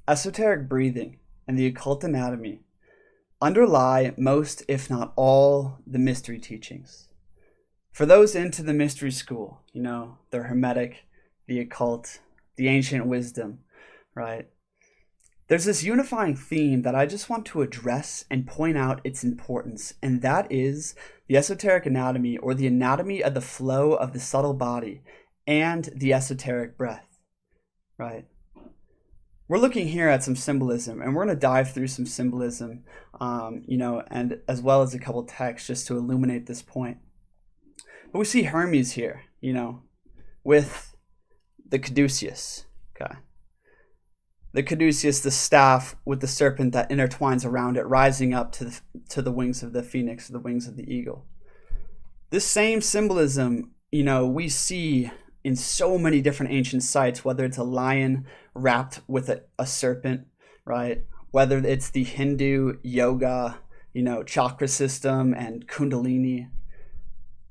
esoteric breathing, and the occult anatomy underlie most, if not all, the mystery teachings. For those into the mystery school, the Hermetic, the occult, the ancient wisdom, right? There's this unifying theme that I just want to address and point out its importance, and that is the esoteric anatomy, or the anatomy of the flow of the subtle body, and the esoteric breath, right? We're looking here at some symbolism, and we're going to dive through some symbolism, and as well as a couple texts just to illuminate this point. But we see Hermes here, with the caduceus, okay? The caduceus, the staff with the serpent that intertwines around it, rising up to the wings of the phoenix, the wings of the eagle. This same symbolism, we see in so many different ancient sites, whether it's a lion wrapped with a serpent, right? Whether it's the Hindu yoga, chakra system and kundalini.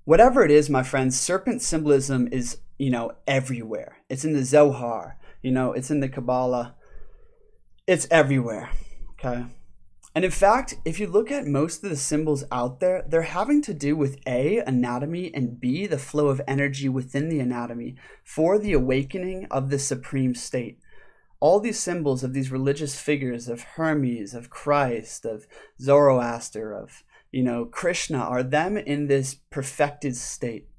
Whatever it is, my friends, serpent symbolism is, everywhere. It's in the Zohar, it's in the Kabbalah. It's everywhere, okay? And in fact, if you look at most of the symbols out there, they're having to do with A, anatomy, and B, the flow of energy within the anatomy for the awakening of the supreme state. All these symbols of these religious figures of Hermes, of Christ, of Zoroaster, of, Krishna, are them in this perfected state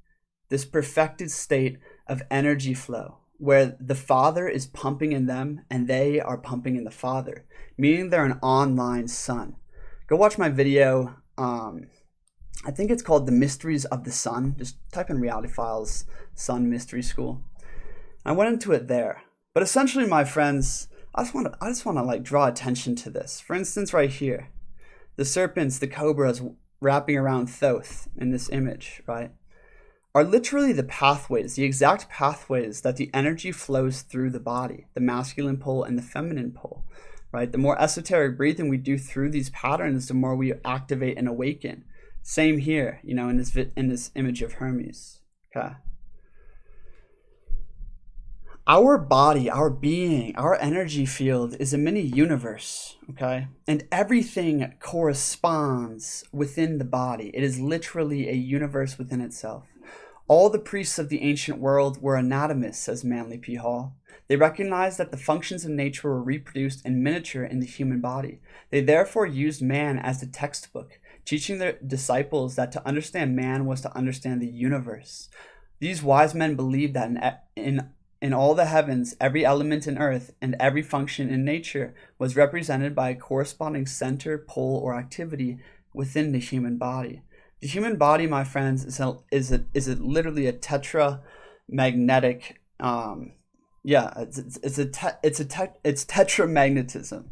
of energy flow, where the Father is pumping in them and they are pumping in the Father, meaning they're an online sun. Go watch my video. I think it's called The Mysteries of the Sun. Just type in Reality Files Sun Mystery School. I went into it there. But essentially, my friends, I just want to draw attention to this. For instance, right here, the serpents, the cobras wrapping around Thoth in this image, right, are literally the pathways, the exact pathways that the energy flows through the body, the masculine pole and the feminine pole, right? The more esoteric breathing we do through these patterns, the more we activate and awaken. Same here, in this image of Hermes, okay? Our body, our being, our energy field is a mini universe, okay? And everything corresponds within the body. It is literally a universe within itself. All the priests of the ancient world were anatomists, says Manly P. Hall. They recognized that the functions of nature were reproduced in miniature in the human body. They therefore used man as the textbook, teaching their disciples that to understand man was to understand the universe. These wise men believed that in all the heavens, every element in earth, and every function in nature was represented by a corresponding center, pole, or activity within the human body. The human body, my friends, is literally a tetramagnetic. It's tetramagnetism,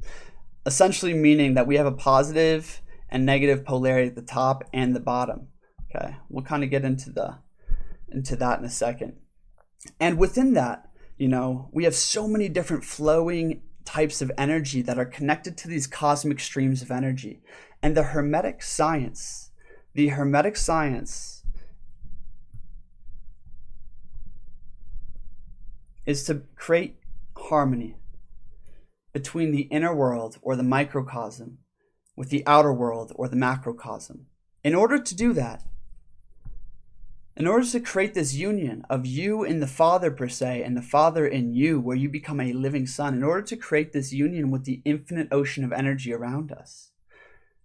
essentially meaning that we have a positive and negative polarity at the top and the bottom. Okay, we'll kind of get into that in a second. And within that, we have so many different flowing types of energy that are connected to these cosmic streams of energy. And the Hermetic science is to create harmony between the inner world, or the microcosm, with the outer world, or the macrocosm. In order to do that, in order to create this union of you in the Father per se, and the Father in you, where you become a living son, in order to create this union with the infinite ocean of energy around us,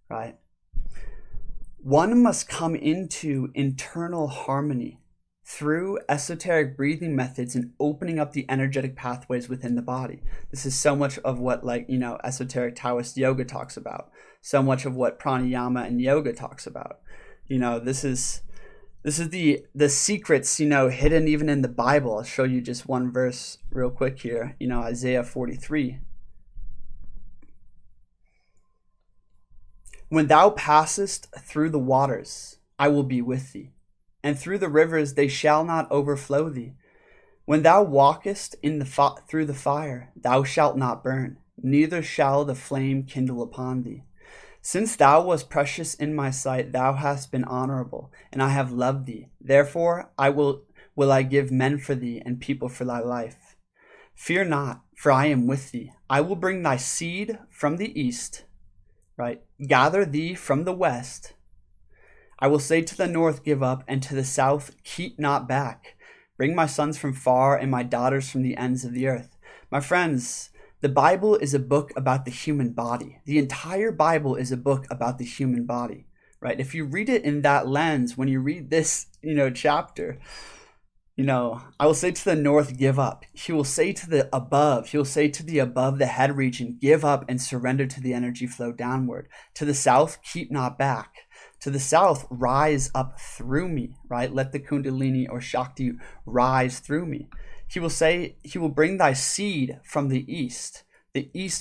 right? One must come into internal harmony through esoteric breathing methods and opening up the energetic pathways within the body. This is so much of what esoteric Taoist yoga talks about. So much of what pranayama and yoga talks about. This is the secrets, hidden even in the Bible. I'll show you just one verse real quick here. Isaiah 43. When thou passest through the waters, I will be with thee, and through the rivers they shall not overflow thee. When thou walkest through the fire, thou shalt not burn, neither shall the flame kindle upon thee. Since thou wast precious in my sight, thou hast been honorable, and I have loved thee. Therefore will I give men for thee, and people for thy life. Fear not, for I am with thee. I will bring thy seed from the east, right? Gather thee from the west. I will say to the north, give up, and to the south, keep not back. Bring my sons from far and my daughters from the ends of the earth. My friends, the Bible is a book about the human body. The entire Bible is a book about the human body, right? If you read it in that lens, when you read this, chapter, I will say to the north, give up. He will say to the above, the head region, give up and surrender to the energy flow downward. To the south, keep not back. To the south, rise up through me, right? Let the Kundalini or Shakti rise through me. He will say, he will bring thy seed from the east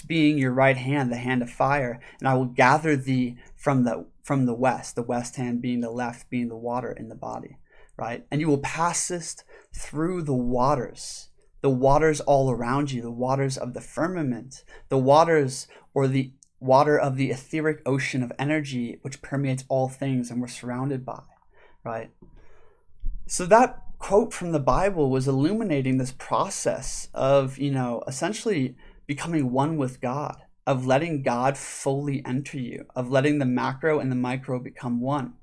being your right hand, the hand of fire, and I will gather thee from the west hand being the left, being the water in the body, right? And you will pass this through the waters all around you, the waters of the firmament, the waters or the water of the etheric ocean of energy, which permeates all things and we're surrounded by, right? So that quote from the Bible was illuminating this process of, essentially becoming one with God, of letting God fully enter you, of letting the macro and the micro become one.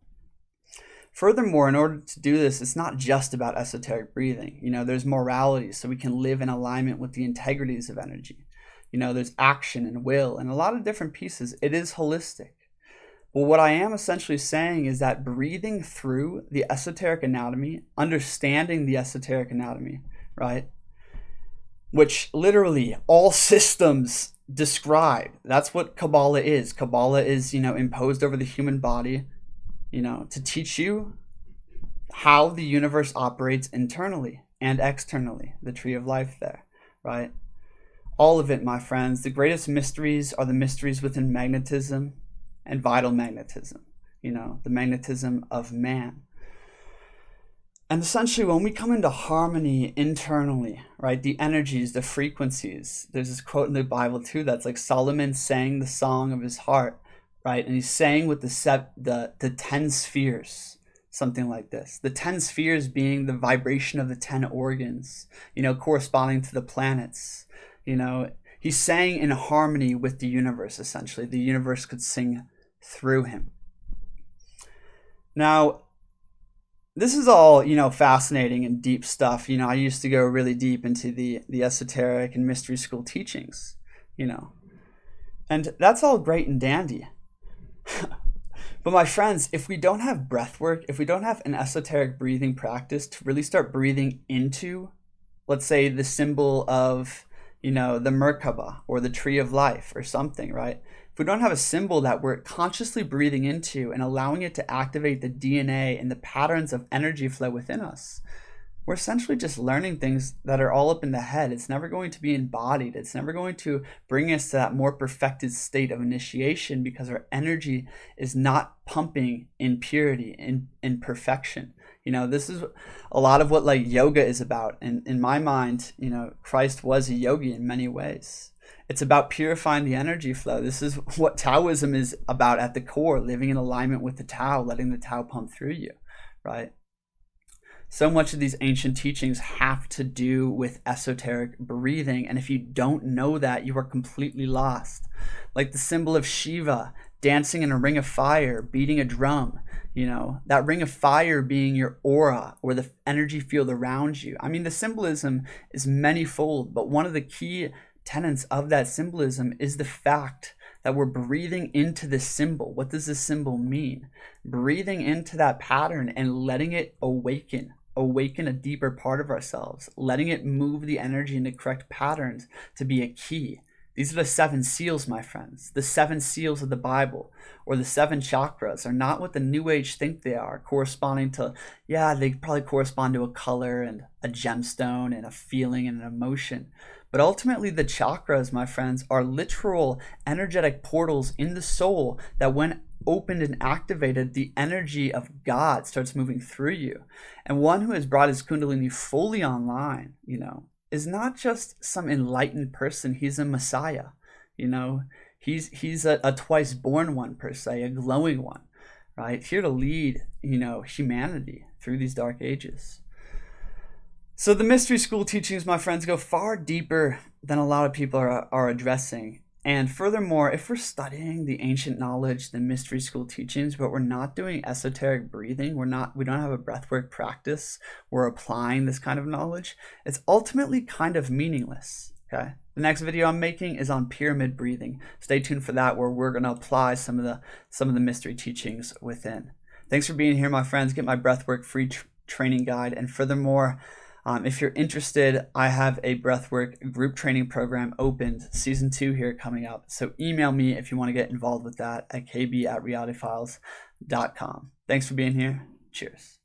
Furthermore, in order to do this, it's not just about esoteric breathing. There's morality, so we can live in alignment with the integrities of energy. There's action and will and a lot of different pieces. It is holistic. But what I am essentially saying is that breathing through the esoteric anatomy, understanding the esoteric anatomy, right? Which literally all systems describe. That's what Kabbalah is. Kabbalah is, imposed over the human body, to teach you how the universe operates internally and externally, the tree of life there, right? All of it, my friends. The greatest mysteries are the mysteries within magnetism and vital magnetism, the magnetism of man. And essentially, when we come into harmony internally, right, the energies, the frequencies, there's this quote in the Bible too that's like Solomon sang the song of his heart, right? And he's saying with the 10 spheres, something like this. The 10 spheres being the vibration of the 10 organs, corresponding to the planets. He's saying in harmony with the universe, essentially. The universe could sing through him. Now, this is all, fascinating and deep stuff. I used to go really deep into the esoteric and mystery school teachings, and that's all great and dandy. But my friends, if we don't have breath work, if we don't have an esoteric breathing practice to really start breathing into, let's say, the symbol of, the Merkaba or the tree of life or something, right? If we don't have a symbol that we're consciously breathing into and allowing it to activate the DNA and the patterns of energy flow within us, we're essentially just learning things that are all up in the head. It's never going to be embodied. It's never going to bring us to that more perfected state of initiation because our energy is not pumping in purity, in perfection. This is a lot of what yoga is about. And in my mind, Christ was a yogi in many ways. It's about purifying the energy flow. This is what Taoism is about at the core, living in alignment with the Tao, letting the Tao pump through you, right? So much of these ancient teachings have to do with esoteric breathing. And if you don't know that, you are completely lost. Like the symbol of Shiva, dancing in a ring of fire, beating a drum, that ring of fire being your aura or the energy field around you. I mean, the symbolism is manyfold, but one of the key tenets of that symbolism is the fact that we're breathing into the symbol. What does this symbol mean? Breathing into that pattern and letting it awaken a deeper part of ourselves, letting it move the energy into correct patterns to be a key. These are the 7 seals, my friends. The 7 seals of the Bible, or the 7 chakras, are not what the New Age think they are, corresponding to, they probably correspond to a color and a gemstone and a feeling and an emotion. But ultimately, the chakras, my friends, are literal energetic portals in the soul that when opened and activated, the energy of God starts moving through you. And one who has brought his Kundalini fully online, is not just some enlightened person. He's a Messiah, he's a twice born one per se, a glowing one, right? Here to lead, humanity through these dark ages. So the mystery school teachings, my friends, go far deeper than a lot of people are addressing. And furthermore, if we're studying the ancient knowledge, the mystery school teachings, but we're not doing esoteric breathing, we don't have a breathwork practice, we're applying this kind of knowledge, it's ultimately kind of meaningless. Okay. The next video I'm making is on pyramid breathing. Stay tuned for that, where we're going to apply some of the mystery teachings within. Thanks for being here, my friends. Get my breathwork free training guide. And furthermore, if you're interested, I have a breathwork group training program opened, season 2 here coming up. So email me if you want to get involved with that at kb@realityfiles.com. Thanks for being here. Cheers.